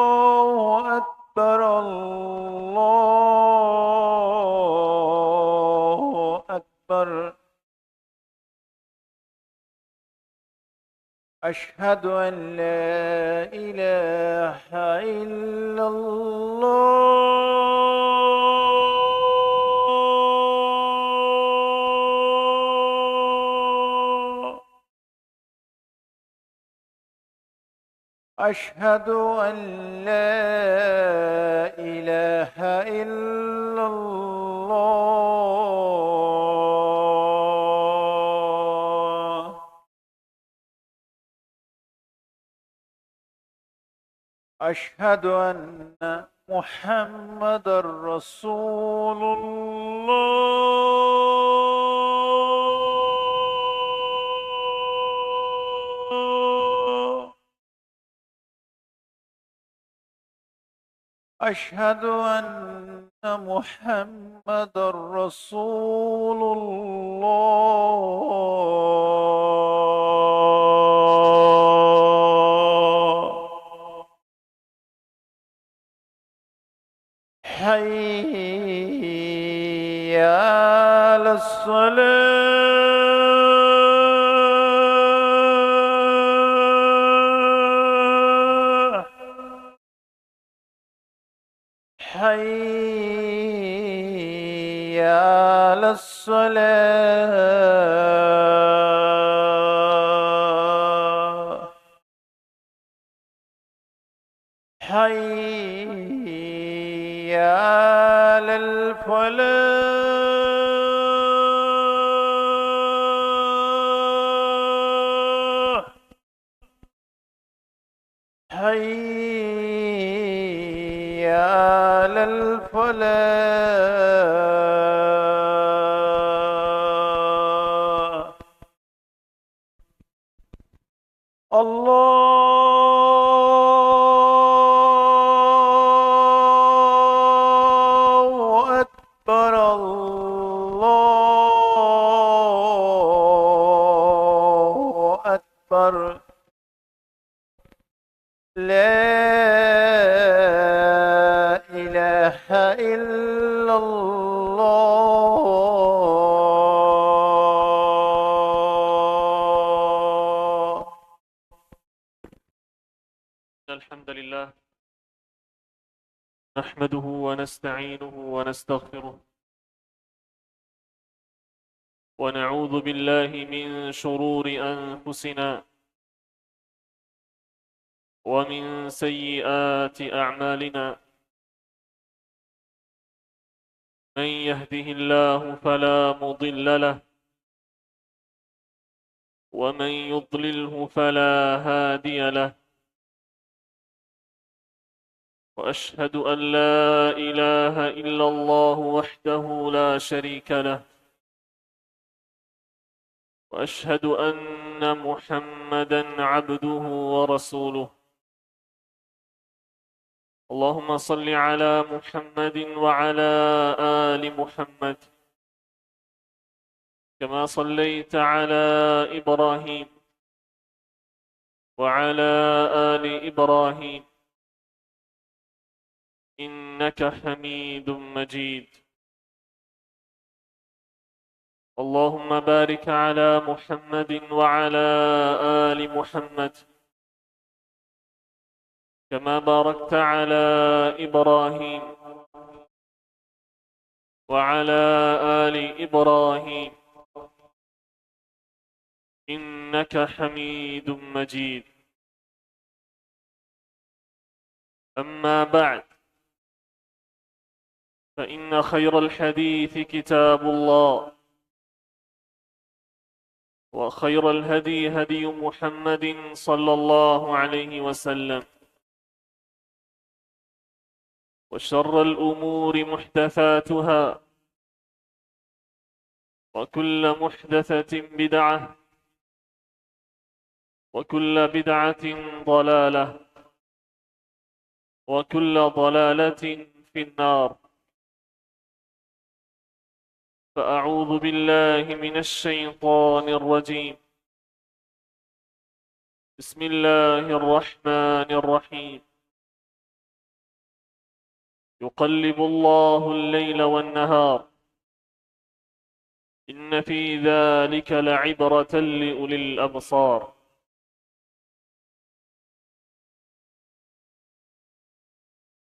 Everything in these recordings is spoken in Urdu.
الله أكبر الله أكبر. أشهد أن لا إله إلا الله. أشهد أن لا إله إلا الله. أشهد أن محمد رسول الله. أشهد أن محمد رسول الله. حي على الصلاة. حي على الصلاة. حي على الفلاح. حي على الفلاح. الله أكبر الله أكبر. لا إله إلا الله. الحمد لله نحمده ونستعينه ونستغفره ونعوذ بالله من شرور أنفسنا ومن سيئات أعمالنا. من يهده الله فلا مضل له ومن يضلله فلا هادي له. وأشهد أن لا إله إلا الله وحده لا شريك له. وأشهد أن محمدًا عبده ورسوله. اللهم صل على محمد وعلى آل محمد كما صليت على إبراهيم وعلى آل إبراهيم إنك حميد مجيد. اللهم بارك على محمد وعلى آل محمد كما باركت على إبراهيم وعلى آل إبراهيم إنك حميد مجيد. أما بعد، فإن خير الحديث كتاب الله، وخير الهدي هدي محمد صلى الله عليه وسلم، وشر الأمور محدثاتها، وكل محدثة بدعة، وكل بدعة ضلالة، وكل ضلالة في النار. فأعوذ بالله من الشيطان الرجيم. بسم الله الرحمن الرحيم يقلب الله الليل والنهار إن في ذلك لعبرة لأولي الأبصار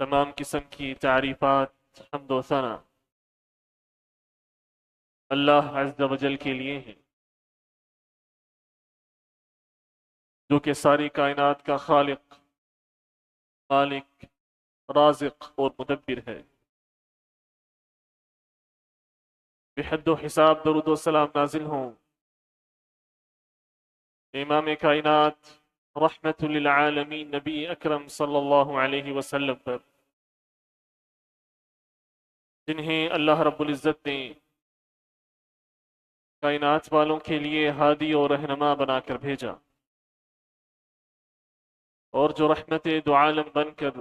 تمام قسم کی تعریفات حمد و ثنا اللہ عز و جل کے لیے ہیں جو کہ ساری کائنات کا خالق، مالک، رازق اور مدبر ہے۔ بحد و حساب درود و سلام نازل ہوں امام کائنات رحمت للعالمین نبی اکرم صلی اللہ علیہ وسلم پر، جنہیں اللہ رب العزت نے کائنات والوں کے لیے ہادی اور رہنما بنا کر بھیجا، اور جو رحمت دو عالم بن کر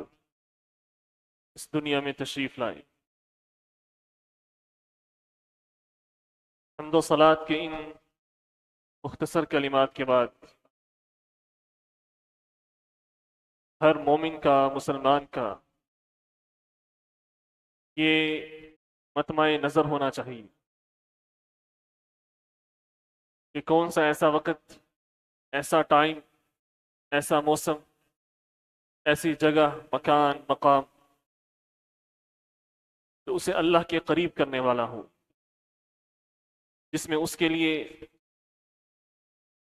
اس دنیا میں تشریف لائے۔ حمد و صلات کے ان مختصر کلمات کے بعد ہر مومن کا، مسلمان کا یہ مطمع نظر ہونا چاہیے کہ کون سا ایسا وقت، ایسا ٹائم، ایسا موسم، ایسی جگہ، مکان، مقام جو اسے اللہ کے قریب کرنے والا ہو، جس میں اس کے لیے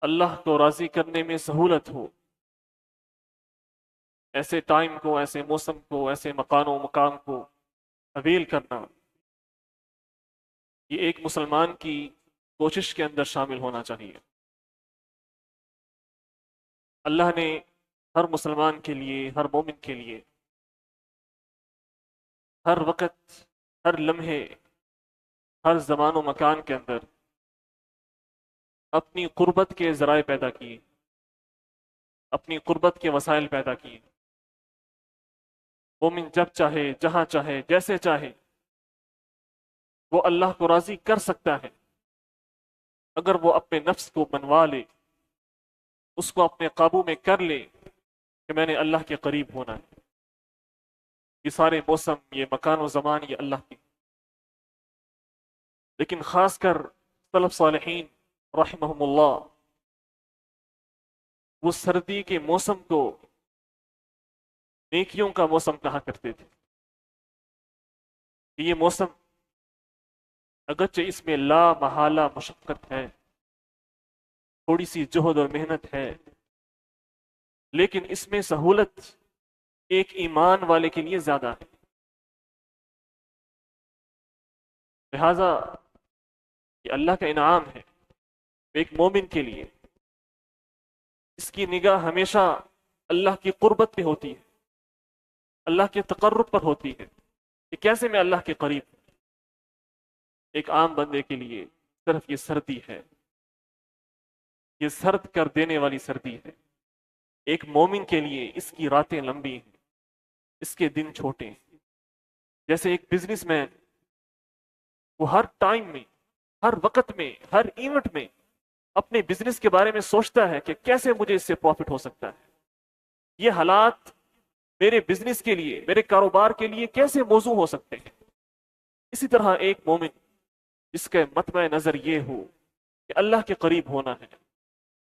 اللہ کو راضی کرنے میں سہولت ہو۔ ایسے ٹائم کو، ایسے موسم کو، ایسے مکان و مقام کو اویل کرنا، یہ ایک مسلمان کی کوشش کے اندر شامل ہونا چاہیے۔ اللہ نے ہر مسلمان کے لیے، ہر مومن کے لیے ہر وقت، ہر لمحے، ہر زمان و مکان کے اندر اپنی قربت کے ذرائع پیدا کیے، اپنی قربت کے وسائل پیدا کیے۔ مومن جب چاہے، جہاں چاہے، جیسے چاہے وہ اللہ کو راضی کر سکتا ہے، اگر وہ اپنے نفس کو منوا لے، اس کو اپنے قابو میں کر لے کہ میں نے اللہ کے قریب ہونا ہے۔ یہ سارے موسم، یہ مکان و زمان، یہ اللہ کی، لیکن خاص کر سلف صالحین رحمہم اللہ وہ سردی کے موسم کو نیکیوں کا موسم کہا کرتے تھے۔ یہ موسم اگرچہ اس میں لا محالہ مشقت ہے، تھوڑی سی جہد اور محنت ہے، لیکن اس میں سہولت ایک ایمان والے کے لیے زیادہ ہے۔ لہذا یہ اللہ کا انعام ہے ایک مومن کے لیے، اس کی نگاہ ہمیشہ اللہ کی قربت پہ ہوتی ہے، اللہ کے تقرب پر ہوتی ہے کہ کیسے میں اللہ کے قریب ہوں۔ ایک عام بندے کے لیے صرف یہ سردی ہے، یہ سرد کر دینے والی سردی ہے۔ ایک مومن کے لیے اس کی راتیں لمبی ہیں، اس کے دن چھوٹے ہیں۔ جیسے ایک بزنس مین، وہ ہر ٹائم میں، ہر وقت میں، ہر ایونٹ میں اپنے بزنس کے بارے میں سوچتا ہے کہ کیسے مجھے اس سے پروفٹ ہو سکتا ہے، یہ حالات میرے بزنس کے لیے، میرے کاروبار کے لیے کیسے موزوں ہو سکتے ہیں۔ اسی طرح ایک مومن جس کا مطمع نظر یہ ہو کہ اللہ کے قریب ہونا ہے،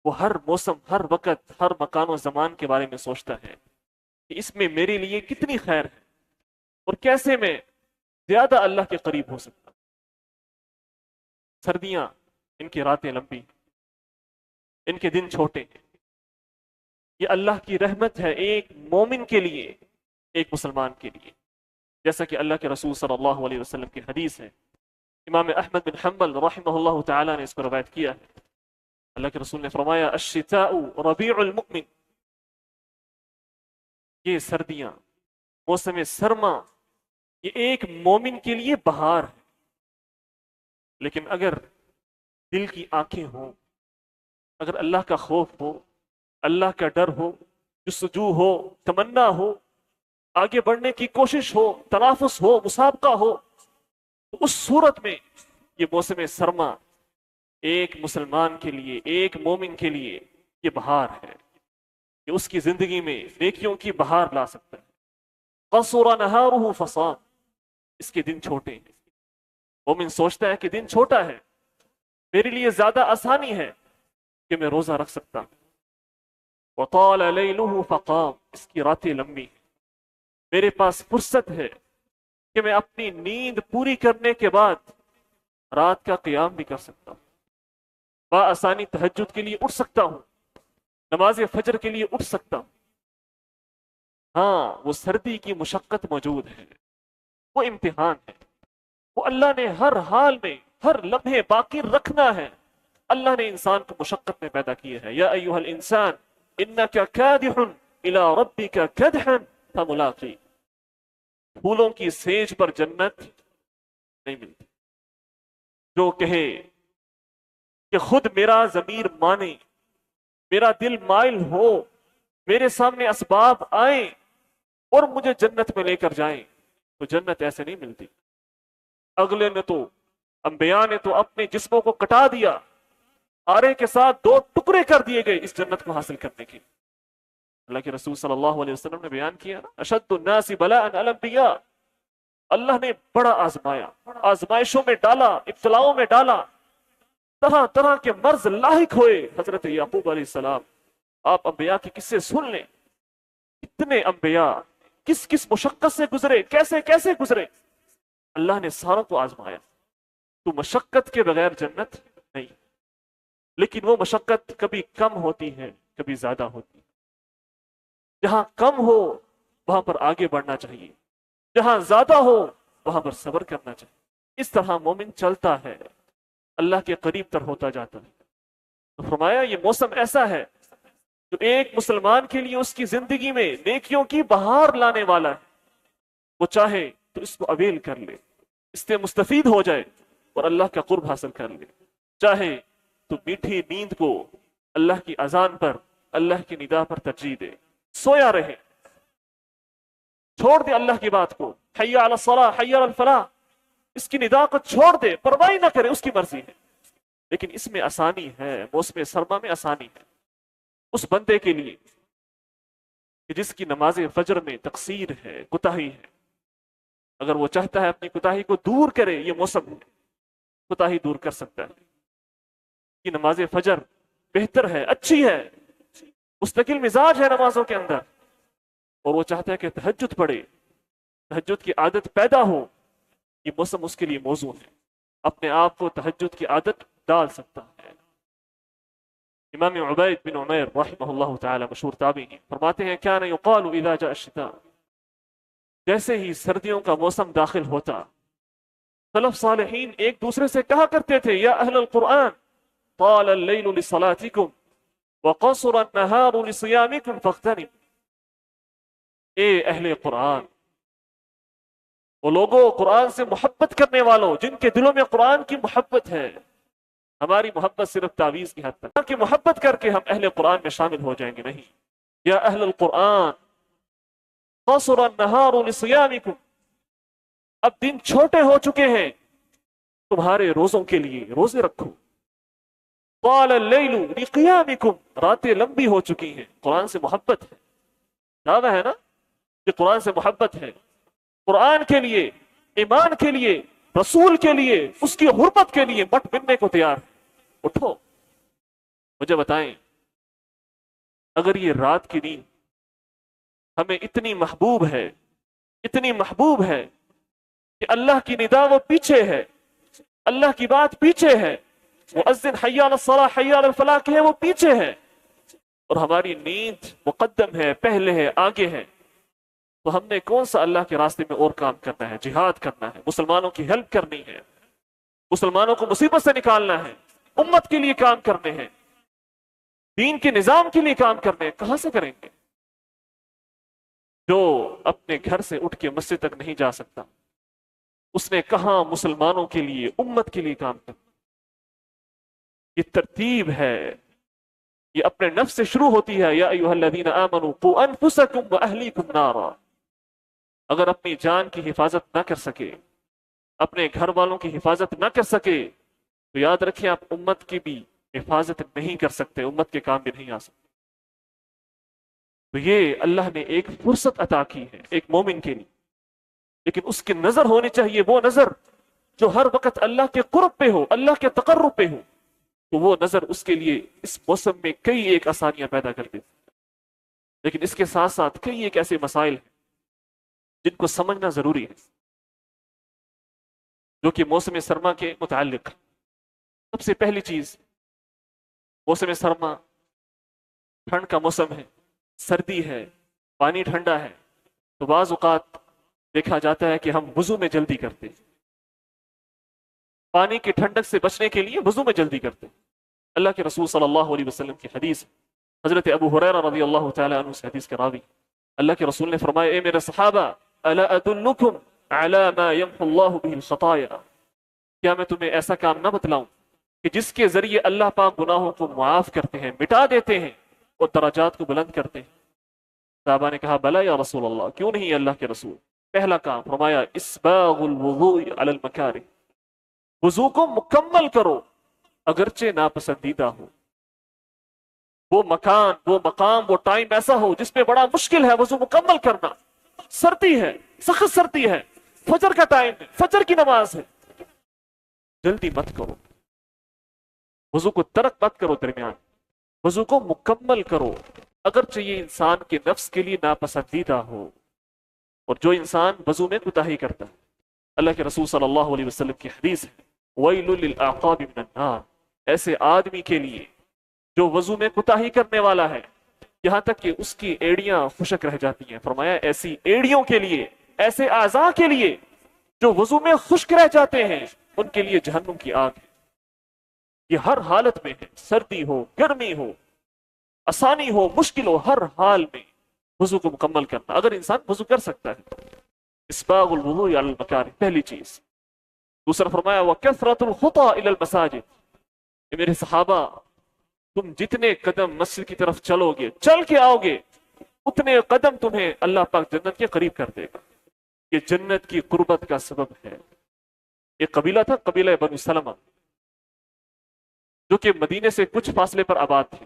وہ ہر موسم، ہر وقت، ہر مکان و زمان کے بارے میں سوچتا ہے کہ اس میں میرے لیے کتنی خیر ہے اور کیسے میں زیادہ اللہ کے قریب ہو سکتا۔ سردیاں، ان کی راتیں لمبی، ان کے دن چھوٹے ہیں۔ یہ اللہ کی رحمت ہے ایک مومن کے لیے، ایک مسلمان کے لیے، جیسا کہ اللہ کے رسول صلی اللہ علیہ وسلم کی حدیث ہے۔ امام احمد بن حنبل رحمہ اللہ تعالی نے اس کو روایت کیا ہے۔ اللہ کے رسول نے فرمایا الشتاء ربیع المؤمن، یہ سردیاں، موسم سرما، یہ ایک مومن کے لیے بہار ہے۔ لیکن اگر دل کی آنکھیں ہوں، اگر اللہ کا خوف ہو، اللہ کا ڈر ہو، جستجو ہو، تمنا ہو، آگے بڑھنے کی کوشش ہو، تنافس ہو، مسابقہ ہو، تو اس صورت میں یہ موسم سرما ایک مسلمان کے لیے، ایک مومن کے لیے یہ بہار ہے۔ کہ اس کی زندگی میں نیکیوں کی بہار لا سکتا ہے۔ قصر نہارہ فصام، اس کے دن چھوٹے ہیں۔ مومن سوچتا ہے کہ دن چھوٹا ہے، میرے لیے زیادہ آسانی ہے کہ میں روزہ رکھ سکتا ہوں۔ وطال لیلہ فقام، اس کی راتیں لمبی ہیں، میرے پاس فرصت ہے کہ میں اپنی نیند پوری کرنے کے بعد رات کا قیام بھی کر سکتا ہوں، بآسانی تہجد کے لیے اٹھ سکتا ہوں، نماز فجر کے لیے اٹھ سکتا ہوں۔ ہاں، وہ سردی کی مشقت موجود ہے، وہ امتحان ہے، وہ اللہ نے ہر حال میں ہر لمحے باقی رکھنا ہے۔ اللہ نے انسان کو مشقت میں پیدا کیا ہے۔ یا ایھا الانسان انک کادح الی ربک کدحا فملاقی، پھولوں کی سیج پر جنت نہیں ملتی۔ جو کہے کہ خود میرا ضمیر مانے، میرا دل مائل ہو، میرے سامنے اسباب آئیں اور مجھے جنت میں لے کر جائیں، تو جنت ایسے نہیں ملتی۔ اگلے نے تو، انبیاء نے تو اپنے جسموں کو کٹا دیا، آرے کے ساتھ 2 ٹکڑے کر دیے گئے اس جنت کو حاصل کرنے کے۔ اللہ کے رسول صلی اللہ علیہ وسلم نے بیان کیا نا، اشد الناس بلاء الانبیاء، اللہ نے بڑا آزمایا، آزمائشوں میں ڈالا، ابتلاؤں میں ڈالا، طرح طرح کے مرض لاحق ہوئے۔ حضرت یعقوب علیہ السلام، آپ انبیاء کے قصے سن لیں، کتنے انبیاء کس کس مشقت سے گزرے، کیسے کیسے گزرے، اللہ نے ساروں کو آزمایا۔ تو مشقت کے بغیر جنت نہیں، لیکن وہ مشقت کبھی کم ہوتی ہے، کبھی زیادہ ہوتی ہے۔ جہاں کم ہو وہاں پر آگے بڑھنا چاہیے، جہاں زیادہ ہو وہاں پر صبر کرنا چاہیے۔ اس طرح مومن چلتا ہے، اللہ کے قریب تر ہوتا جاتا ہے۔ تو فرمایا یہ موسم ایسا ہے جو ایک مسلمان کے لیے اس کی زندگی میں نیکیوں کی بہار لانے والا ہے۔ وہ چاہے تو اس کو اویل کر لے، اس سے مستفید ہو جائے اور اللہ کا قرب حاصل کر لے، چاہے تو میٹھی نیند کو اللہ کی اذان پر، اللہ کی ندا پر ترجیح دے، سویا رہے، چھوڑ دے اللہ کی بات کو، حی علی الصلاۃ حی علی الفلاح، اس کی ندا کو چھوڑ دے، پرواہ نہ کرے، اس کی مرضی ہے۔ لیکن اس میں آسانی ہے، موسم سرما میں آسانی ہے اس بندے کے لیے کہ جس کی نماز فجر میں تقصیر ہے، کوتاہی ہے۔ اگر وہ چاہتا ہے اپنی کوتاہی کو دور کرے، یہ موسم ہے، کوتاہی دور کر سکتا ہے۔ کہ نماز فجر بہتر ہے، اچھی ہے، مستقل مزاج ہے نمازوں کے اندر، اور وہ چاہتا ہے کہ تہجد پڑھے، تہجد کی عادت پیدا ہو، یہ موسم اس کے لیے موزوں ہے، اپنے آپ کو تہجد کی عادت ڈال سکتا ہے۔ امام عبید بن عمیر رحمہ اللہ تعالی مشہور تابعی ہیں، فرماتے ہیں کان یقال اذا جاء الشتاء، جیسے ہی سردیوں کا موسم داخل ہوتا، سلف صالحین ایک دوسرے سے کہا کرتے تھے یا اہل القرآن طال اللیل لصلاتکم وقصر النہار لصیامکم فاغتنموا، اے اہل قرآن، وہ لوگوں قرآن سے محبت کرنے والوں جن کے دلوں میں قرآن کی محبت ہے۔ ہماری محبت صرف تعویذ کی حد تک کہ محبت کر کے ہم اہل قرآن میں شامل ہو جائیں گے، نہیں۔ یا اہل القرآن قصر النہار لصیامکم، اب دن چھوٹے ہو چکے ہیں، تمہارے روزوں کے لیے روزے رکھو۔ طال اللیل لقیامکم، راتیں لمبی ہو چکی ہیں، قرآن سے محبت ہے، دعویٰ ہے نا کہ قرآن سے محبت ہے، قرآن کے لیے، ایمان کے لیے، رسول کے لیے، اس کی حرمت کے لیے مٹ ملنے کو تیار ہے۔ اٹھو، مجھے بتائیں، اگر یہ رات کی نیند ہمیں اتنی محبوب ہے، اتنی محبوب ہے کہ اللہ کی ندا وہ پیچھے ہے، اللہ کی بات پیچھے ہے، مؤذن حی علی الصلاۃ حی علی الفلاح کہ وہ پیچھے ہے، اور ہماری نیند مقدم ہے، پہلے ہے، آگے ہے، تو ہم نے کون سا اللہ کے راستے میں اور کام کرنا ہے؟ جہاد کرنا ہے، مسلمانوں کی ہیلپ کرنی ہے، مسلمانوں کو مصیبت سے نکالنا ہے، امت کے لیے کام کرنے ہیں، دین کے نظام کے لیے کام کرنے ہیں، کہاں سے کریں گے؟ جو اپنے گھر سے اٹھ کے مسجد تک نہیں جا سکتا، اس نے کہاں مسلمانوں کے لیے، امت کے لیے کام کرنا؟ یہ ترتیب ہے، یہ اپنے نفس سے شروع ہوتی ہے۔ یا ایھا الذین آمنوا قوا انفسکم واہلیکم نارا، اگر اپنی جان کی حفاظت نہ کر سکے، اپنے گھر والوں کی حفاظت نہ کر سکے، تو یاد رکھیں آپ امت کی بھی حفاظت نہیں کر سکتے، امت کے کام بھی نہیں آ سکتے۔ تو یہ اللہ نے ایک فرصت عطا کی ہے ایک مومن کے لیے، لیکن اس کی نظر ہونی چاہیے وہ نظر جو ہر وقت اللہ کے قرب پہ ہو، اللہ کے تقرب پہ ہو، تو وہ نظر اس کے لیے اس موسم میں کئی ایک آسانیاں پیدا کر دیتی، لیکن اس کے ساتھ ساتھ کئی ایک ایسے مسائل ہیں جن کو سمجھنا ضروری ہے، جو کہ موسم سرما کے متعلق۔ سب سے پہلی چیز، موسم سرما ٹھنڈ کا موسم ہے، سردی ہے، پانی ٹھنڈا ہے، تو بعض اوقات دیکھا جاتا ہے کہ ہم وضو میں جلدی کرتے ہیں، پانی کی ٹھنڈک سے بچنے کے لیے وضو میں جلدی کرتے ہیں۔ اللہ کے رسول صلی اللہ علیہ وسلم کی حدیث، حضرت ابو ہریرہ رضی اللہ تعالی عنہ سے حدیث کے راوی، اللہ کے رسول نے فرمایا، اے میرے صحابہ، الا ادلکم علی ما یمحو اللہ بہ الخطایا، کیا میں تمہیں ایسا کام نہ بتلاؤں کہ جس کے ذریعے اللہ پاک گناہوں کو معاف کرتے ہیں، مٹا دیتے ہیں اور درجات کو بلند کرتے ہیں؟ صحابہ نے کہا بلا یا رسول اللہ، کیوں نہیں اللہ کے رسول؟ پہلا کام فرمایا اسباغ الوضوء علی المکارہ، وضو کو مکمل کرو اگرچہ ناپسندیدہ ہو، وہ مکان، وہ مقام، وہ ٹائم ایسا ہو جس میں بڑا مشکل ہے وضو مکمل کرنا، سردی ہے، سخت سردی ہے، فجر کا ٹائم ہے، فجر کی نماز ہے، جلدی مت کرو، وضو کو ترک مت کرو درمیان، وضو کو مکمل کرو اگرچہ یہ انسان کے نفس کے لیے ناپسندیدہ ہو۔ اور جو انسان وضو میں کوتاہی کرتا ہے، اللہ کے رسول صلی اللہ علیہ وسلم کی حدیث ہے، ویل للعقاب من النار، ایسے آدمی کے لیے جو وضو میں کوتاہی کرنے والا ہے یہاں تک کہ اس کی ایڑیاں خشک رہ جاتی ہیں، فرمایا ایسی ایڑیوں کے لیے، ایسے اعضاء کے لیے جو وضو میں خشک رہ جاتے ہیں، ان کے لیے جہنم کی آگ ہے۔ یہ ہر حالت میں ہے، سردی ہو، گرمی ہو، آسانی ہو، مشکل ہو، ہر حال میں وضو کو مکمل کرنا، اگر انسان وضو کر سکتا ہے۔ اسباغ الوضوء علی المکارہ، پہلی چیز۔ دوسرا فرمایا وکثرۃ الخطی الی المساجد، کہ میرے صحابہ تم جتنے قدم مسجد کی طرف چلو گے، چل کے آؤ گے، اتنے قدم تمہیں اللہ پاک جنت کے قریب کر دے گا۔ یہ جنت کی قربت کا سبب ہے۔ ایک قبیلہ تھا، قبیلہ بنو سلمہ، جو کہ مدینے سے کچھ فاصلے پر آباد تھے۔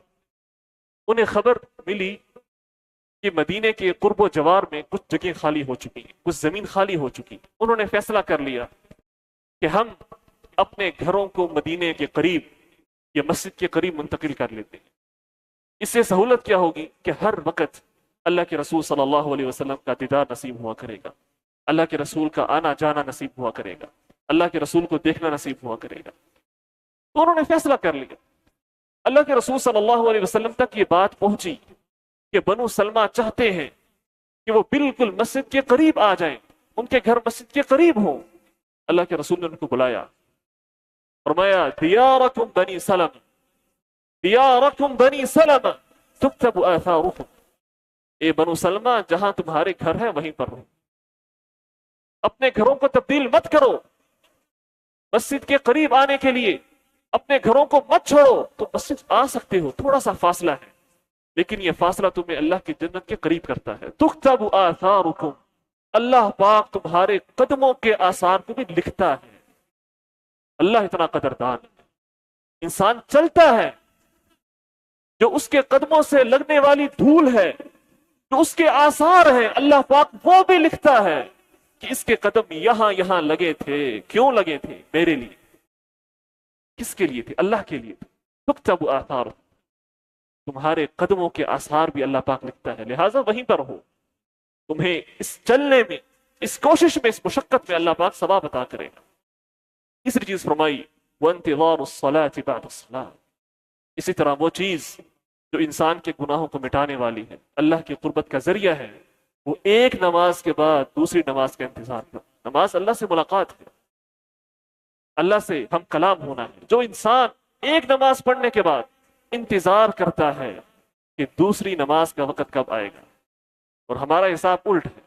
انہیں خبر ملی کہ مدینے کے قرب و جوار میں کچھ جگہیں خالی ہو چکی ہیں، کچھ زمین خالی ہو چکی۔ انہوں نے فیصلہ کر لیا کہ ہم اپنے گھروں کو مدینے کے قریب یا مسجد کے قریب منتقل کر لیتے ہیں۔ اس سے سہولت کیا ہوگی کہ ہر وقت اللہ کے رسول صلی اللہ علیہ وسلم کا دیدار نصیب ہوا کرے گا، اللہ کے رسول کا آنا جانا نصیب ہوا کرے گا، اللہ کے رسول کو دیکھنا نصیب ہوا کرے گا۔ تو انہوں نے فیصلہ کر لیا۔ اللہ کے رسول صلی اللہ علیہ وسلم تک یہ بات پہنچی کہ بنو سلمہ چاہتے ہیں کہ وہ بالکل مسجد کے قریب آ جائیں، ان کے گھر مسجد کے قریب ہوں۔ اللہ کے رسول نے ان کو بلایا، فرمایا دیارکم بنی سلمہ، دیارکم بنی سلمہ تکتب آثارکم، اے بنو سلمہ جہاں تمہارے گھر ہیں وہیں پر رہو، اپنے گھروں کو تبدیل مت کرو، مسجد کے قریب آنے کے لیے اپنے گھروں کو مت چھوڑو۔ تو مسجد آ سکتے ہو، تھوڑا سا فاصلہ ہے، لیکن یہ فاصلہ تمہیں اللہ کی جنت کے قریب کرتا ہے۔ تکتب آثارکم، اللہ پاک تمہارے قدموں کے آثار کو بھی لکھتا ہے۔ اللہ اتنا قدردان ہے، انسان چلتا ہے، جو اس کے قدموں سے لگنے والی دھول ہے، جو اس کے آثار ہیں، اللہ پاک وہ بھی لکھتا ہے کہ اس کے قدم یہاں یہاں لگے تھے۔ کیوں لگے تھے؟ میرے لیے۔ کس کے لیے تھے؟ اللہ کے لیے۔ تکتب آثار، تمہارے قدموں کے آثار بھی اللہ پاک لکھتا ہے، لہٰذا وہیں پر ہو۔ تمہیں اس چلنے میں، اس کوشش میں، اس مشقت میں اللہ پاک ثواب عطا کرے گا۔ تیسری چیز فرمائی وانتظار الصلاة بعد الصلاة، اسی طرح وہ چیز جو انسان کے گناہوں کو مٹانے والی ہے، اللہ کی قربت کا ذریعہ ہے، وہ ایک نماز کے بعد دوسری نماز کا انتظار کرنا۔ نماز اللہ سے ملاقات ہے، اللہ سے ہم کلام ہونا ہے۔ جو انسان ایک نماز پڑھنے کے بعد انتظار کرتا ہے کہ دوسری نماز کا وقت کب آئے گا، اور ہمارا حساب الٹ ہے،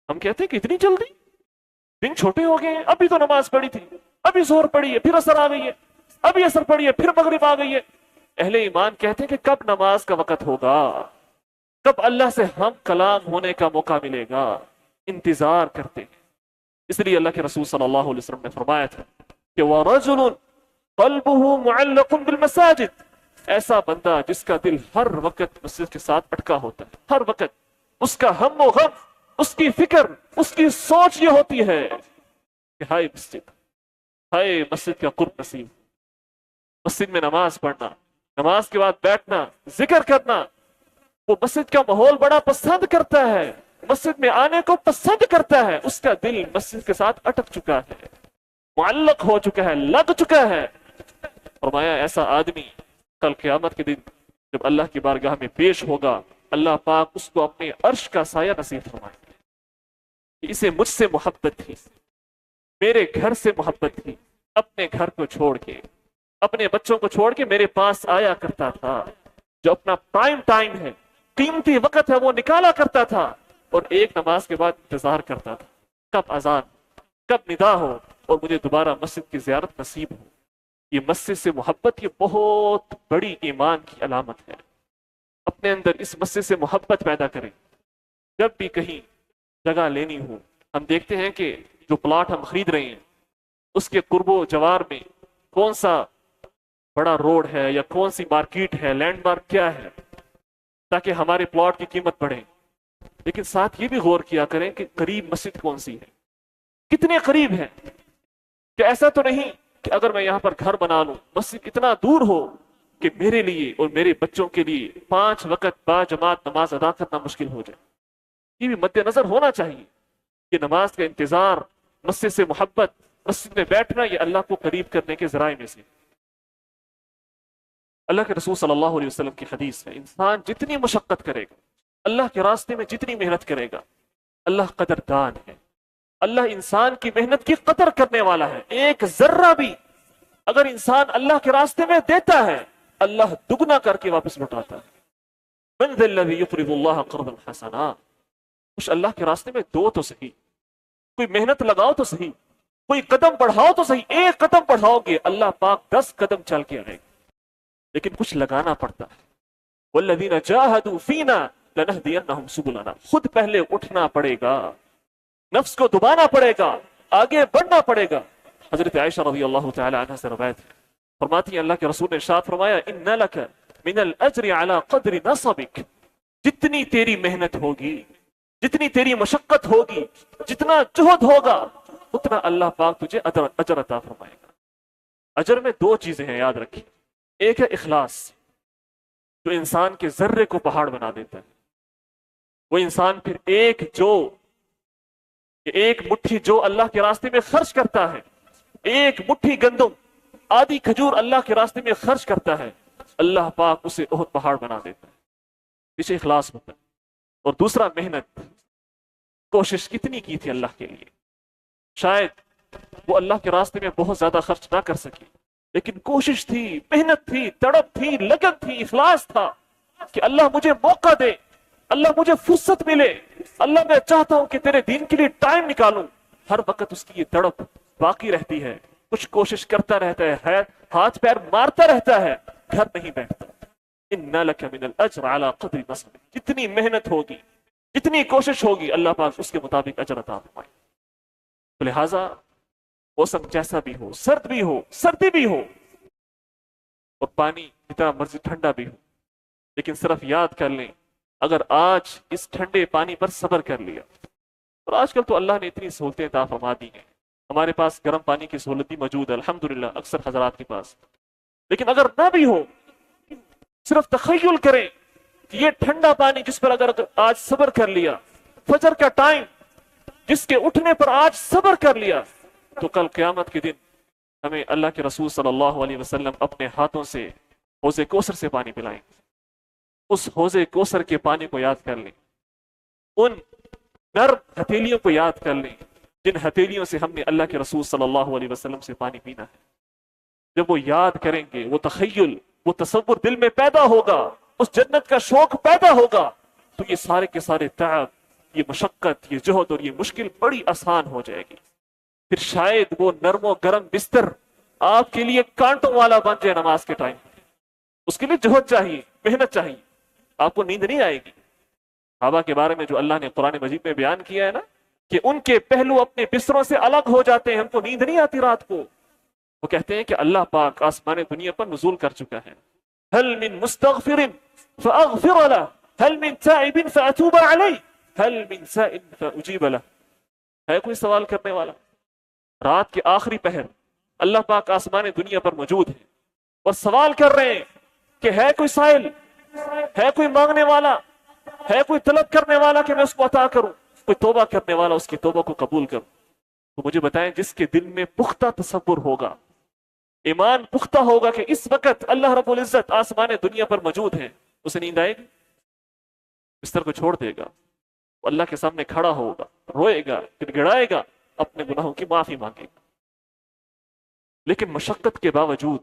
ہم کہتے ہیں کہ اتنی جلدی، دن چھوٹے ہو گئے ہیں، ابھی تو نماز پڑھی تھی، ابھی ظہر پڑھی ہے، پھر عصر آ گئی ہے، ابھی عصر پڑھی ہے، پھر مغرب آ گئی ہے۔ اہل ایمان کہتے ہیں کہ کب نماز کا وقت ہوگا، کب اللہ سے ہم کلام ہونے کا موقع ملے گا، انتظار کرتے ہیں۔ اس لیے اللہ کے رسول صلی اللہ علیہ وسلم نے فرمایا تھا کہ وَرَجُلٌ قَلْبُهُ مُعَلَّقٌ بِالْمَسَاجِدِ ایسا بندہ جس کا دل ہر وقت مسجد کے ساتھ اٹکا ہوتا ہے، ہر وقت اس کا ہم و غم، اس کی فکر، اس کی سوچ یہ ہوتی ہے کہ ہائے مسجد کا قرب نصیب، مسجد میں نماز پڑھنا، نماز کے بعد بیٹھنا، ذکر کرنا۔ وہ مسجد کا ماحول بڑا پسند کرتا ہے، مسجد میں آنے کو پسند کرتا ہے، اس کا دل مسجد کے ساتھ اٹک چکا ہے، معلق ہو چکا ہے، لگ چکا ہے۔ فرمایا ایسا آدمی کل قیامت کے دن جب اللہ کی بارگاہ میں پیش ہوگا، اللہ پاک اس کو اپنے عرش کا سایہ نصیب فرمائے گا۔ اسے مجھ سے محبت تھی، میرے گھر سے محبت تھی، اپنے گھر کو چھوڑ کے، اپنے بچوں کو چھوڑ کے میرے پاس آیا کرتا تھا، جو اپنا ٹائم ہے، قیمتی وقت ہے، وہ نکالا کرتا تھا، اور ایک نماز کے بعد انتظار کرتا تھا کب اذان، کب ندا ہو اور مجھے دوبارہ مسجد کی زیارت نصیب ہو۔ یہ مسجد سے محبت یہ بہت بڑی ایمان کی علامت ہے۔ اپنے اندر اس مسجد سے محبت پیدا کریں۔ جب بھی کہیں جگہ لینی ہو، ہم دیکھتے ہیں کہ جو پلاٹ ہم خرید رہے ہیں اس کے قرب و جوار میں کون سا بڑا روڈ ہے یا کون سی مارکیٹ ہے، لینڈ مارک کیا ہے، تاکہ ہمارے پلاٹ کی قیمت بڑھے۔ لیکن ساتھ یہ بھی غور کیا کریں کہ قریب مسجد کون سی ہے، کتنے قریب ہے، کہ ایسا تو نہیں کہ اگر میں یہاں پر گھر بنا لوں، مسجد اتنا دور ہو کہ میرے لیے اور میرے بچوں کے لیے 5 وقت با جماعت نماز ادا کرنا مشکل ہو جائے۔ یہ بھی مد نظر ہونا چاہیے کہ نماز کا انتظار، مسجد سے محبت، مسجد میں بیٹھنا، یہ اللہ کو قریب کرنے کے ذرائع میں سے۔ اللہ کے رسول صلی اللہ علیہ وسلم کی حدیث ہے، انسان جتنی مشقت کرے گا، اللہ کے راستے میں جتنی محنت کرے گا، اللہ قدردان ہے، اللہ انسان کی محنت کی قدر کرنے والا ہے۔ ایک ذرہ بھی اگر انسان اللہ کے راستے میں دیتا ہے، اللہ دگنا کر کے واپس لوٹاتا ہے۔ من ذا الذی یقرض اللہ قرضا حسنا، کچھ اللہ کے راستے میں دو تو صحیح، کوئی محنت لگاؤ تو صحیح، کوئی قدم بڑھاؤ تو صحیح۔ ایک قدم بڑھاؤ گے، اللہ پاک 10 قدم چل کے آئے گا، لیکن کچھ لگانا پڑتا ہے۔ والذین جاہدوا فینا لنہدینہم سبلنا، خود پہلے اٹھنا پڑے گا، نفس کو دبانا پڑے گا، آگے بڑھنا پڑے گا۔ حضرت عائشہ رضی اللہ تعالی عنہ سے روایت ہے، فرماتی ہیں اللہ کے رسول نے ارشاد فرمایا، ان لک من الاجر علی قدر نصبک، جتنی تیری محنت ہوگی، جتنی تیری مشقت ہوگی، جتنا جہد ہوگا، اتنا اللہ پاک تجھے اجر عطا فرمائے گا۔ اجر میں 2 چیزیں ہیں، یاد رکھیں۔ ایک ہے اخلاص، جو انسان کے ذرے کو پہاڑ بنا دیتا ہے۔ وہ انسان پھر ایک مٹھی جو اللہ کے راستے میں خرچ کرتا ہے، ایک مٹھی گندم، آدھی کھجور اللہ کے راستے میں خرچ کرتا ہے، اللہ پاک اسے بہت پہاڑ بنا دیتا ہے۔ اسے اخلاص ہوتا ہے۔ اور دوسرا محنت، کوشش کتنی کی تھی اللہ کے لیے۔ شاید وہ اللہ کے راستے میں بہت زیادہ خرچ نہ کر سکی، لیکن کوشش تھی، محنت تھی، تڑپ تھی، لگن تھی، اخلاص تھا کہ اللہ مجھے موقع دے، اللہ مجھے فرصت ملے، اللہ میں چاہتا ہوں کہ تیرے دین کے لیے ٹائم نکالوں۔ ہر وقت اس کی یہ تڑپ باقی رہتی ہے، کچھ کوشش کرتا رہتا ہے، ہاتھ پیر مارتا رہتا ہے، گھر نہیں بیٹھتا۔ ان لک من الاجر علی قدر نصبک، جتنی محنت ہوگی، جتنی کوشش ہوگی، اللہ پاک اس کے مطابق اجر عطا فرمائے۔ تو لہٰذا موسم جیسا بھی ہو، سرد بھی ہو، سردی بھی ہو، اور پانی جتنا مرضی ٹھنڈا بھی ہو، لیکن صرف یاد کر لیں، اگر آج اس ٹھنڈے پانی پر صبر کر لیا، اور آج کل تو اللہ نے اتنی سہولتیں عطا فرما دی ہیں، ہمارے پاس گرم پانی کی سہولت بھی موجود ہے الحمدللہ اکثر حضرات کے پاس، لیکن اگر نہ بھی ہو، صرف تخیل کریں کہ یہ ٹھنڈا پانی جس پر اگر آج صبر کر لیا، فجر کا ٹائم جس کے اٹھنے پر آج صبر کر لیا، تو کل قیامت کے دن ہمیں اللہ کے رسول صلی اللہ علیہ وسلم اپنے ہاتھوں سے حوض کوثر سے پانی پلائیں گے۔ اس حوض کوثر کے پانی کو یاد کر لیں، ان نرم ہتھیلیوں کو یاد کر لیں جن ہتھیلیوں سے ہم نے اللہ کے رسول صلی اللہ علیہ وسلم سے پانی پینا ہے۔ جب وہ یاد کریں گے، وہ تخیل، وہ تصور دل میں پیدا ہوگا، اس جنت کا شوق پیدا ہوگا، تو یہ سارے کے سارے تعب، یہ مشقت، یہ جہد اور یہ مشکل بڑی آسان ہو جائے گی۔ پھر شاید وہ نرم و گرم بستر آپ کے لیے کانٹوں والا بن جائے نماز کے ٹائم۔ اس کے لیے جہد چاہیے، محنت چاہیے، آپ کو نیند نہیں آئے گی۔ صحابہ کے بارے میں جو اللہ نے قرآن مجید میں بیان کیا ہے نا، کہ ان کے پہلو اپنے بستروں سے الگ ہو جاتے ہیں، ہم کو نیند نہیں آتی رات کو۔ وہ کہتے ہیں کہ اللہ پاک آسمان دنیا پر نزول کر چکا ہے، هل من مستغفر فأغفر له هل من تائب فأتوب عليه هل من سائل فأجيب له. ہے کوئی سوال کرنے والا؟ رات کے آخری پہر اللہ پاک آسمان دنیا پر موجود ہے اور سوال کر رہے ہیں کہ ہے کوئی سائل، ہے کوئی مانگنے والا، ہے کوئی طلب کرنے والا کہ میں اس کو عطا کروں، کوئی توبہ کرنے والا اس کی توبہ کو قبول کروں. تو مجھے بتائیں جس کے دل میں پختہ تصور ہوگا، ایمان پختہ ہوگا کہ اس وقت اللہ رب العزت آسمان دنیا پر موجود ہے، اسے نیند آئے گی؟ بستر کو چھوڑ دے گا، وہ اللہ کے سامنے کھڑا ہوگا، روئے گا، گڑ گڑائے گا، اپنے گناہوں کی معافی مانگے گا. لیکن مشقت کے باوجود،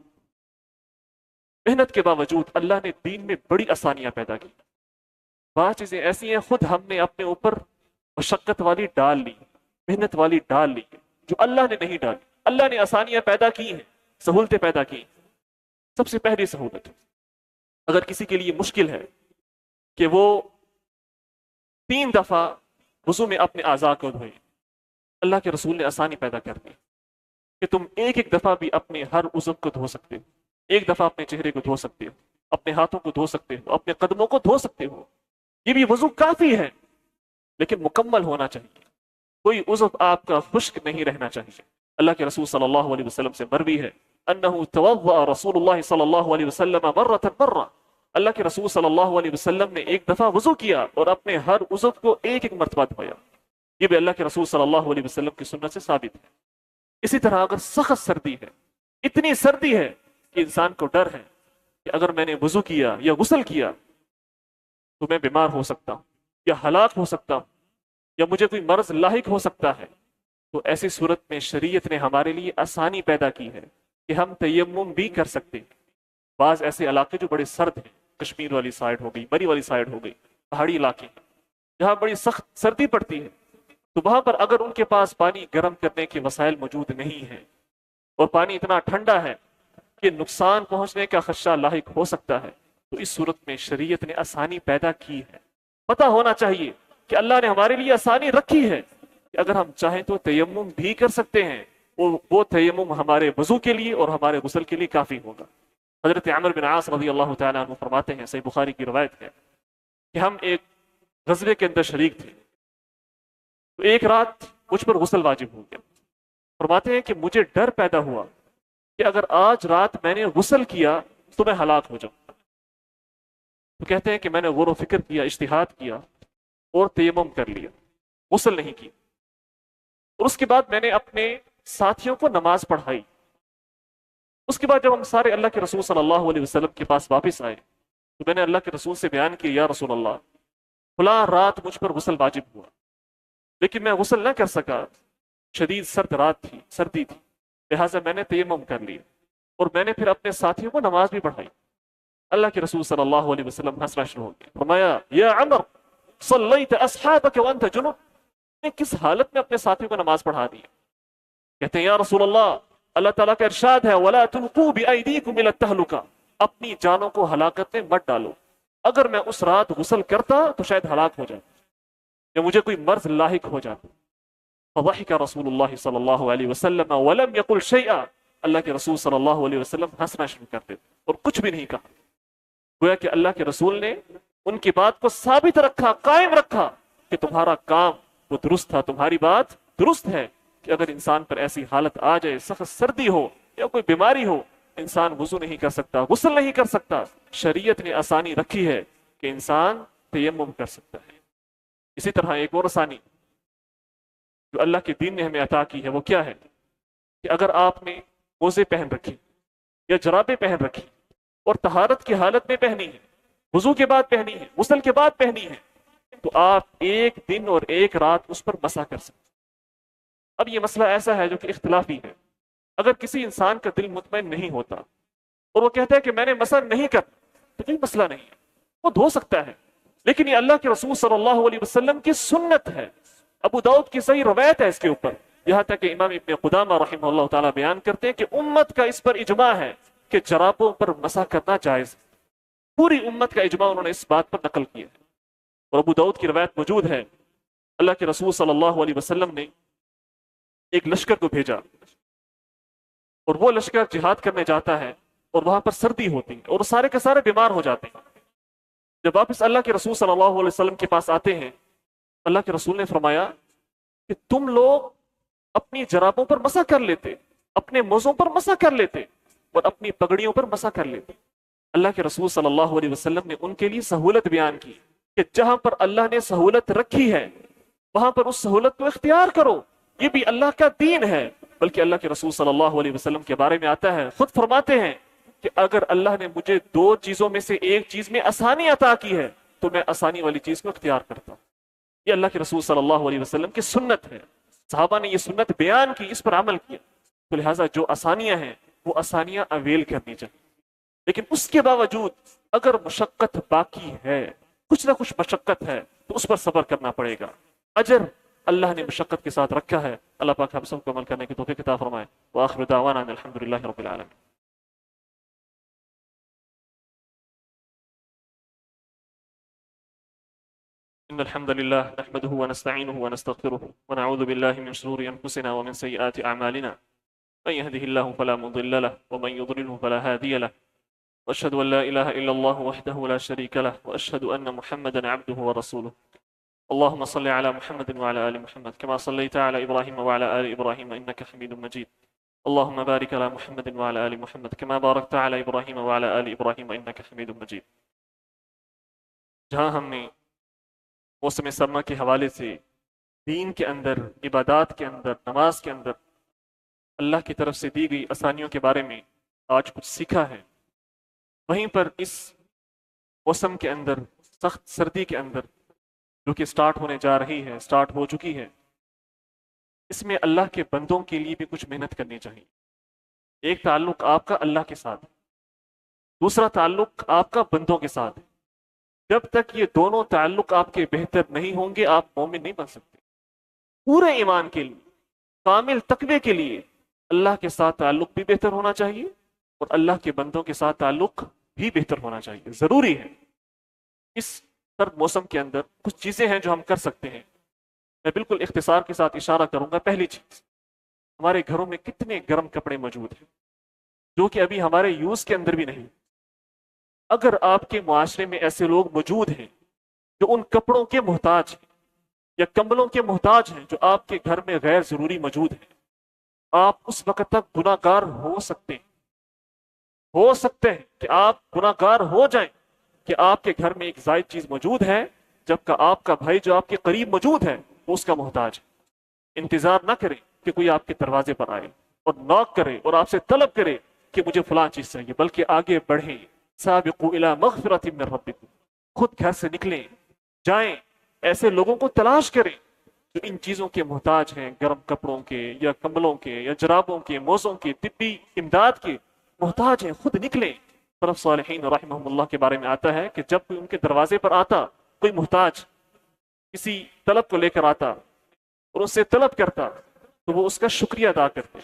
محنت کے باوجود اللہ نے دین میں بڑی آسانیاں پیدا کی. بعض چیزیں ایسی ہیں خود ہم نے اپنے اوپر مشقت والی ڈال لی، محنت والی ڈال لی، جو اللہ نے نہیں ڈالی. اللہ نے آسانیاں پیدا کی ہیں، سہولتیں پیدا کی. سب سے پہلی سہولت، اگر کسی کے لیے مشکل ہے کہ وہ 3 دفعہ وضو میں اپنے اعضاء کو دھوئے، اللہ کے رسول نے آسانی پیدا کر دی کہ تم ایک دفعہ بھی اپنے ہر عضو کو دھو سکتے ہو. ایک دفعہ اپنے چہرے کو دھو سکتے ہو، اپنے ہاتھوں کو دھو سکتے ہو، اپنے قدموں کو دھو سکتے ہو. یہ بھی وضو کافی ہے، لیکن مکمل ہونا چاہیے. کوئی عضو آپ کا خشک نہیں رہنا چاہیے. اللہ کے رسول صلی اللہ علیہ وسلم سے مروی ہے انہ توضأ رسول اللہ صلی اللہ علیہ وسلم مرہ. اللہ کے رسول صلی اللہ علیہ وسلم نے ایک دفعہ وضو کیا اور اپنے ہر عضو کو ایک مرتبہ دھویا. یہ بھی اللہ کے رسول صلی اللہ علیہ وسلم کی سنت سے ثابت ہے. اسی طرح اگر سخت سردی ہے، اتنی سردی ہے کہ انسان کو ڈر ہے کہ اگر میں نے وضو کیا یا غسل کیا تو میں بیمار ہو سکتا ہوں یا ہلاک ہو سکتا ہوں یا مجھے کوئی مرض لاحق ہو سکتا ہے، تو ایسی صورت میں شریعت نے ہمارے لیے آسانی پیدا کی ہے کہ ہم تیمم بھی کر سکتے ہیں. بعض ایسے علاقے جو بڑے سرد ہیں، کشمیر والی سائڈ ہو گئی، مری والی سائڈ ہو گئی، پہاڑی علاقے جہاں بڑی سخت سردی پڑتی ہے، تو وہاں پر اگر ان کے پاس پانی گرم کرنے کے وسائل موجود نہیں ہیں اور پانی اتنا ٹھنڈا ہے کہ نقصان پہنچنے کا خدشہ لاحق ہو سکتا ہے، تو اس صورت میں شریعت نے آسانی پیدا کی ہے. پتہ ہونا چاہیے کہ اللہ نے ہمارے لیے آسانی رکھی ہے کہ اگر ہم چاہیں تو تیمم بھی کر سکتے ہیں. وہ تیمم ہمارے وضو کے لیے اور ہمارے غسل کے لیے کافی ہوگا. حضرت عمر بن عاص رضی اللہ تعالیٰ عنہ فرماتے ہیں، صحیح بخاری کی روایت ہے کہ ہم ایک غزوے کے اندر شریک تھے، تو ایک رات مجھ پر غسل واجب ہو گیا. فرماتے ہیں کہ مجھے ڈر پیدا ہوا کہ اگر آج رات میں نے غسل کیا تو میں ہلاک ہو جاؤں. تو کہتے ہیں کہ میں نے غور و فکر کیا، اجتہاد کیا اور تیمم کر لیا، غسل نہیں کی. اور اس کے بعد میں نے اپنے ساتھیوں کو نماز پڑھائی. اس کے بعد جب ہم سارے اللہ کے رسول صلی اللہ علیہ وسلم کے پاس واپس آئے تو میں نے اللہ کے رسول سے بیان کیا، یا رسول اللہ، فلاں رات مجھ پر غسل واجب ہوا لیکن میں غسل نہ کر سکا، شدید سرد رات تھی، سردی تھی، لہٰذا میں نے تیمم کر لیا اور میں نے پھر اپنے ساتھیوں کو نماز بھی پڑھائی. اللہ کے رسول صلی اللہ علیہ وسلم ہنسنا شروع ہو گیا. فرمایا، یا عمر صلیت اصحابک وانت جنب، نے کس حالت میں اپنے ساتھیوں کو نماز پڑھا دی؟ کہتے ہیں، یا رسول اللہ، اللہ تعالیٰ کا ارشاد ہے، وَلَا تُلْقُوا بِأَيْدِيكُمْ إِلَى التَّهْلُكَةِ، اپنی جانوں کو ہلاکت میں مت ڈالو. اگر میں اس رات غسل کرتا تو شاید ہلاک ہو جاتا یا مجھے کوئی مرض لاحق ہو جاتا. فضحك رسول اللہ صلی اللہ علیہ وسلم ولم يقل شيئا، اللہ کے رسول صلی اللہ علیہ وسلم ہنسنا شروع کر دیتے اور کچھ بھی نہیں کہا. گویا کہ اللہ کے رسول نے ان کی بات کو ثابت رکھا، قائم رکھا کہ تمہارا کام وہ درست تھا، تمہاری بات درست ہے کہ اگر انسان پر ایسی حالت آ جائے، سخت سردی ہو یا کوئی بیماری ہو، انسان وضو نہیں کر سکتا، غسل نہیں کر سکتا، شریعت نے آسانی رکھی ہے کہ انسان تیمم کر سکتا ہے. اسی طرح ایک اور آسانی جو اللہ کے دین نے ہمیں عطا کی ہے وہ کیا ہے کہ اگر آپ نے موزے پہن رکھے یا جرابیں پہن رکھی اور طہارت کی حالت میں پہنی ہے، وضو کے بعد پہنی ہے، غسل کے بعد پہنی ہے، تو آپ ایک دن اور ایک رات اس پر مسح کر سکتے. اب یہ مسئلہ ایسا ہے جو کہ اختلافی ہے. اگر کسی انسان کا دل مطمئن نہیں ہوتا اور وہ کہتا ہے کہ میں نے مسح نہیں کرنا، تو کوئی مسئلہ نہیں ہے، وہ دھو سکتا ہے. لیکن یہ اللہ کے رسول صلی اللہ علیہ وسلم کی سنت ہے. ابو داؤد کی صحیح روایت ہے اس کے اوپر، یہاں تک کہ امام ابن قدامہ رحمہ اللہ تعالیٰ بیان کرتے ہیں کہ امت کا اس پر اجماع ہے کہ جرابوں پر مسح کرنا جائز ہے. پوری امت کا اجماع انہوں نے اس بات پر نقل کیا ہے. اور ابو داؤد کی روایت موجود ہے، اللہ کے رسول صلی اللہ علیہ وسلم نے ایک لشکر کو بھیجا اور وہ لشکر جہاد کرنے جاتا ہے اور وہاں پر سردی ہوتی ہے اور سارے کے سارے بیمار ہو جاتے ہیں. جب واپس اللہ کے رسول صلی اللہ علیہ وسلم کے پاس آتے ہیں، اللہ کے رسول نے فرمایا کہ تم لوگ اپنی جرابوں پر مسح کر لیتے، اپنے موزوں پر مسح کر لیتے اور اپنی پگڑیوں پر مسح کر لیتے. اللہ کے رسول صلی اللہ علیہ وسلم نے ان کے لیے سہولت بیان کی کہ جہاں پر اللہ نے سہولت رکھی ہے وہاں پر اس سہولت کو اختیار کرو، یہ بھی اللہ کا دین ہے. بلکہ اللہ کے رسول صلی اللہ علیہ وسلم کے بارے میں آتا ہے، خود فرماتے ہیں کہ اگر اللہ نے مجھے دو چیزوں میں سے ایک چیز میں آسانی عطا کی ہے تو میں آسانی والی چیز کو اختیار کرتا ہوں. یہ اللہ کے رسول صلی اللہ علیہ وسلم کی سنت ہے. صحابہ نے یہ سنت بیان کی، اس پر عمل کیا. تو لہٰذا جو آسانیاں ہیں وہ آسانیاں اویل کرنی چاہیے. لیکن اس کے باوجود اگر مشقت باقی ہے، کچھ نہ کچھ مشقت ہے، تو اس پر صبر کرنا پڑے گا. اجر اللہ نے مشقت کے ساتھ رکھا ہے. اللہ پاک ہم سب کو عمل کرنے کی توفیق عطا فرمائے. وآخر دعوانا ان الحمد للہ رب العالمین. إن الحمد لله نحمده ونستعينه ونستغفره ونعوذ بالله من شرور أنفسنا ومن سيئات أعمالنا. من يهده الله فلا مضل له ومن يضلله فلا هادي له. وأشهد أن لا إله إلا الله وحده لا شريك له وأشهد أن محمدا عبده ورسوله. اللهم صل على محمد وعلى آل محمد كما صليت على إبراهيم وعلى آل إبراهيم إنك حميد مجيد. اللهم بارك على محمد وعلى آل محمد كما باركت على إبراهيم وعلى آل إبراهيم إنك حميد مجيد. جہاں ہم نے موسم سرما کے حوالے سے دین کے اندر، عبادات کے اندر، نماز کے اندر اللہ کی طرف سے دی گئی آسانیوں کے بارے میں آج کچھ سیکھا ہے، وہیں پر اس موسم کے اندر، سخت سردی کے اندر جو کہ سٹارٹ ہونے جا رہی ہے، سٹارٹ ہو چکی ہے، اس میں اللہ کے بندوں کے لیے بھی کچھ محنت کرنی چاہیے. ایک تعلق آپ کا اللہ کے ساتھ، دوسرا تعلق آپ کا بندوں کے ساتھ. جب تک یہ دونوں تعلق آپ کے بہتر نہیں ہوں گے آپ مومن نہیں بن سکتے. پورے ایمان کے لیے، کامل تقوی کے لیے اللہ کے ساتھ تعلق بھی بہتر ہونا چاہیے اور اللہ کے بندوں کے ساتھ تعلق بھی بہتر ہونا چاہیے. ضروری ہے. اس سرد موسم کے اندر کچھ چیزیں ہیں جو ہم کر سکتے ہیں. میں بالکل اختصار کے ساتھ اشارہ کروں گا. پہلی چیز، ہمارے گھروں میں کتنے گرم کپڑے موجود ہیں جو کہ ابھی ہمارے یوز کے اندر بھی نہیں. اگر آپ کے معاشرے میں ایسے لوگ موجود ہیں جو ان کپڑوں کے محتاج ہیں یا کمبلوں کے محتاج ہیں جو آپ کے گھر میں غیر ضروری موجود ہیں، آپ اس وقت تک گناہ گار ہو سکتے ہیں. ہو سکتے ہیں کہ آپ گناہ گار ہو جائیں کہ آپ کے گھر میں ایک زائد چیز موجود ہے جبکہ آپ کا بھائی جو آپ کے قریب موجود ہے وہ اس کا محتاج ہے. انتظار نہ کریں کہ کوئی آپ کے دروازے پر آئے اور ناک کرے اور آپ سے طلب کرے کہ مجھے فلاں چیز چاہیے، بلکہ آگے بڑھیں. سابقوا الی مغفرۃ من ربکم. خود گھر سے نکلیں، جائیں، ایسے لوگوں کو تلاش کریں جو ان چیزوں کے محتاج ہیں، گرم کپڑوں کے یا کمبلوں کے یا جرابوں کے، موزوں کے، طبی امداد کے محتاج ہیں. خود نکلیں. سلف صالحین رحمہم اللہ کے بارے میں آتا ہے کہ جب کوئی ان کے دروازے پر آتا، کوئی محتاج کسی طلب کو لے کر آتا اور اس سے طلب کرتا تو وہ اس کا شکریہ ادا کرتے.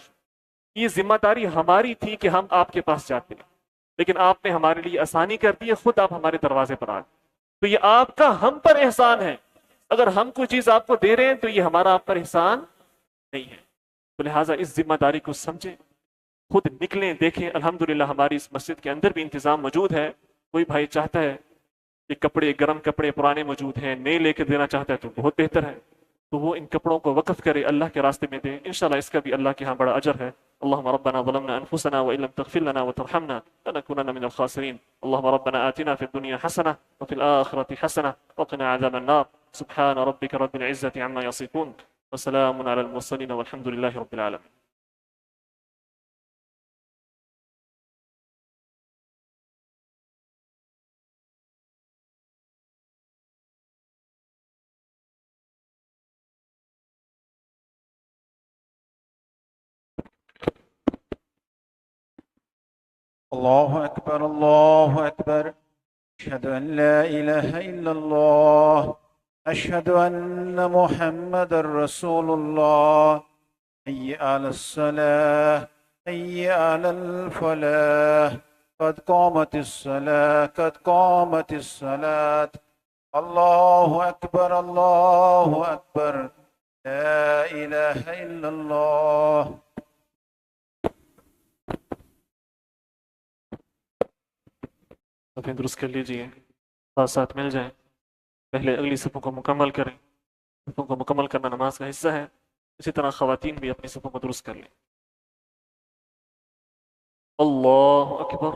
یہ ذمہ داری ہماری تھی کہ ہم آپ کے پاس جاتے، لیکن آپ نے ہمارے لیے آسانی کر دی ہے، خود آپ ہمارے دروازے پر آ گئے. تو یہ آپ کا ہم پر احسان ہے. اگر ہم کوئی چیز آپ کو دے رہے ہیں تو یہ ہمارا آپ پر احسان نہیں ہے. تو لہٰذا اس ذمہ داری کو سمجھیں، خود نکلیں. دیکھیں الحمدللہ ہماری اس مسجد کے اندر بھی انتظام موجود ہے. کوئی بھائی چاہتا ہے کہ کپڑے، گرم کپڑے پرانے موجود ہیں، نئے لے کے دینا چاہتا ہے تو بہت بہتر ہے، تو وہ ان کپڑوں کو وقف کرے، اللہ کے راستے میں دے. انشاءاللہ اس کا بھی اللہ کے ہاں بڑا اجر ہے. اللهم ربنا ظلمنا أنفسنا وإن لم تغفر لنا وترحمنا لنكونن من الخاسرين. اللهم ربنا آتنا في الدنيا حسنة وفي الآخرة حسنة وقنا عذاب النار. سبحان ربك رب العزة عما يصفون وسلام على المرسلين والحمد لله رب العالمين. الله أكبر الله أكبر. أشهد أن لا إله إلا الله. أشهد أن محمد رسول الله. حي على الصلاة، حي على الفلاح. قد قامت الصلاة، قد قامت الصلاة. الله أكبر الله أكبر. لا إله إلا الله. صفیں درست کر لیجئے، ساتھ ساتھ مل جائیں، پہلے اگلی صفوں کو مکمل کریں، صفوں کو مکمل کرنا نماز کا حصہ ہے، اسی طرح خواتین بھی اپنی صفوں کو درست کر لیں۔ اللہ اکبر۔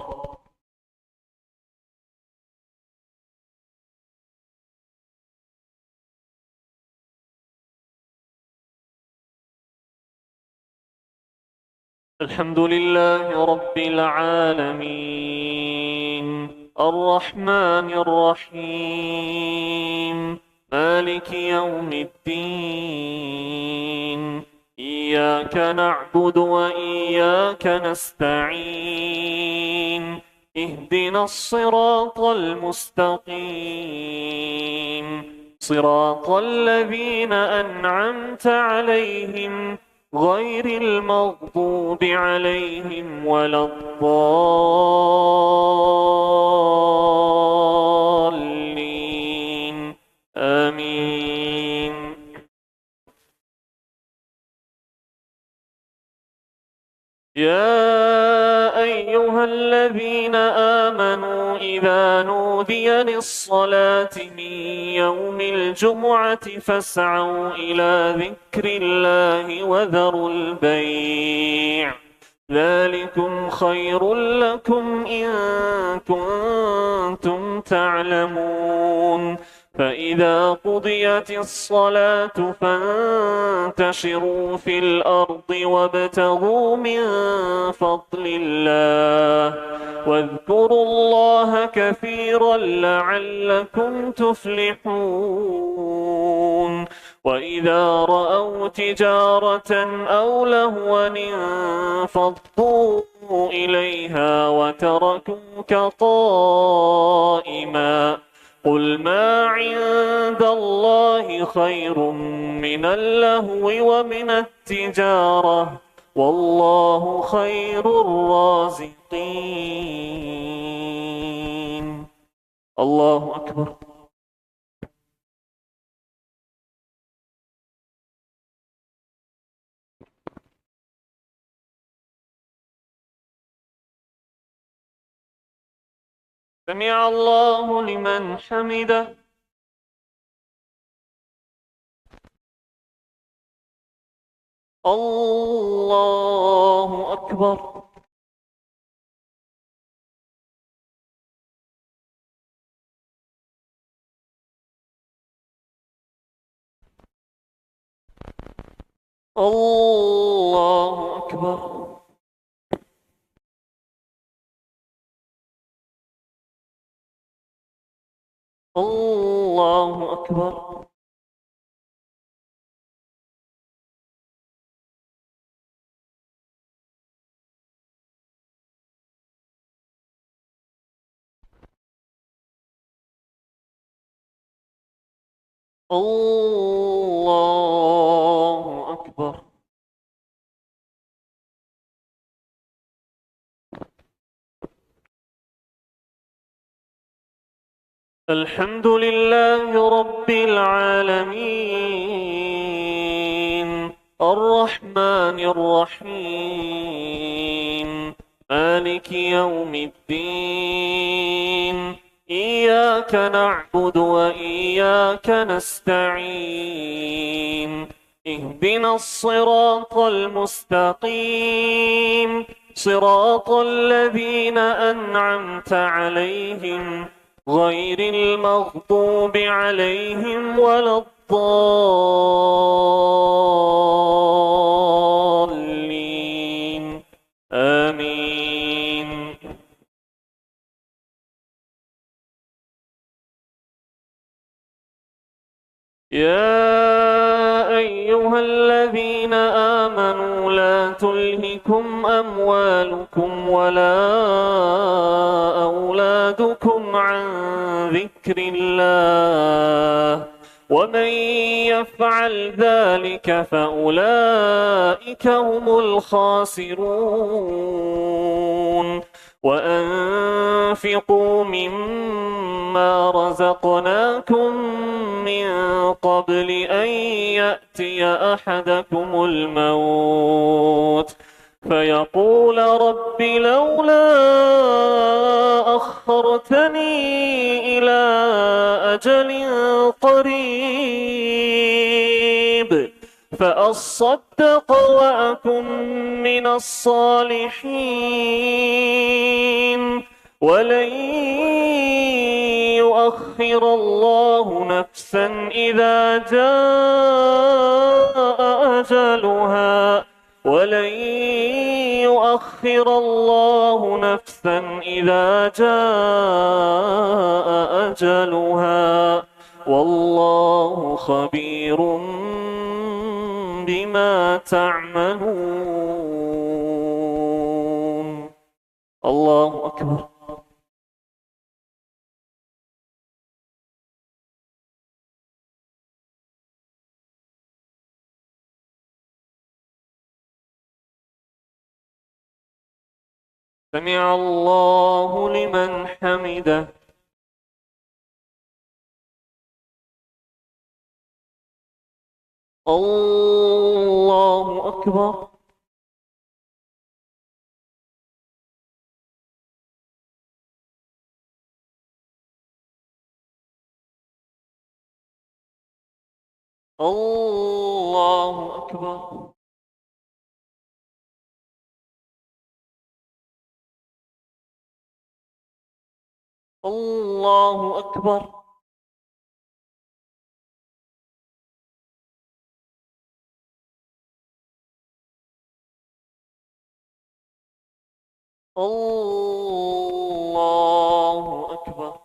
الحمد لله رب العالمين الرحمن الرحيم مالك يوم الدين إياك نعبد وإياك نستعين اهدنا الصراط المستقيم صراط الذين أنعمت عليهم غير المغضوب عليهم ولا الضالين آمين۔ يا أيها الذين آمنوا إذا نودي للصلاة من يوم الجمعة فاسعوا إلى ذكر الله وذروا البيع ذلكم خير لكم إن كنتم تعلمون فإذا قضيت الصلاة فانتشروا في الأرض وابتغوا من فضل الله واذكروا الله كثيرا لعلكم تفلحون وإذا رأوا تجارة أو لهوا انفضوا إليها وتركوك قائما قل ما عند الله خير من اللهو ومن التجارة والله خير الرازقين۔ الله أكبر۔ سمع الله لمن حمده۔ الله أكبر۔ الله أكبر۔ الله أكبر۔ الله أكبر۔ الحمد لله رب العالمين الرحمن الرحيم مالك يوم الدين إياك نعبد وإياك نستعين اهدنا الصراط المستقيم صراط الذين أنعمت عليهم غير المغضوب عليهم ولا الضالين آمين۔ يا أيها الذين آمنوا لا تلهكم أموالكم ولا أولادكم عن ذكر الله ومن يفعل ذلك فأولئك هم الخاسرون وأنفقوا مما رزقناكم من قبل أن يأتي أحدكم الموت فيقول رب لولا أخرتني إلى أجل قريب فأصدق وأكن من الصالحين ولن يؤخر الله نفسا إذا جاء أجلها ولن يؤخر الله نفسا إذا جاء أجلها والله خبير بما تعملون. الله أكبر. سمع الله لمن حمده. الله أكبر. الله أكبر. الله أكبر. الله أكبر.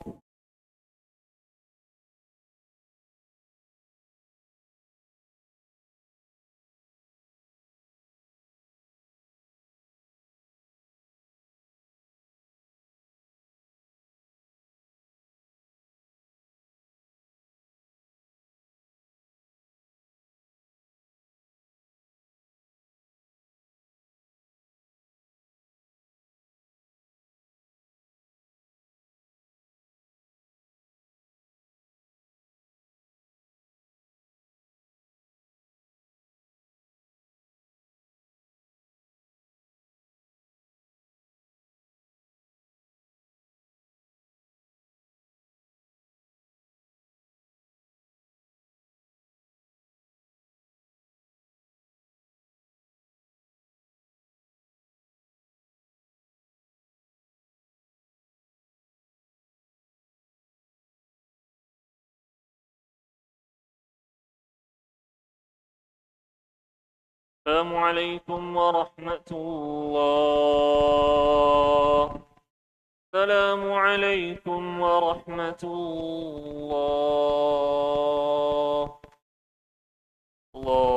السلام عليكم ورحمة الله. السلام عليكم ورحمة الله. الله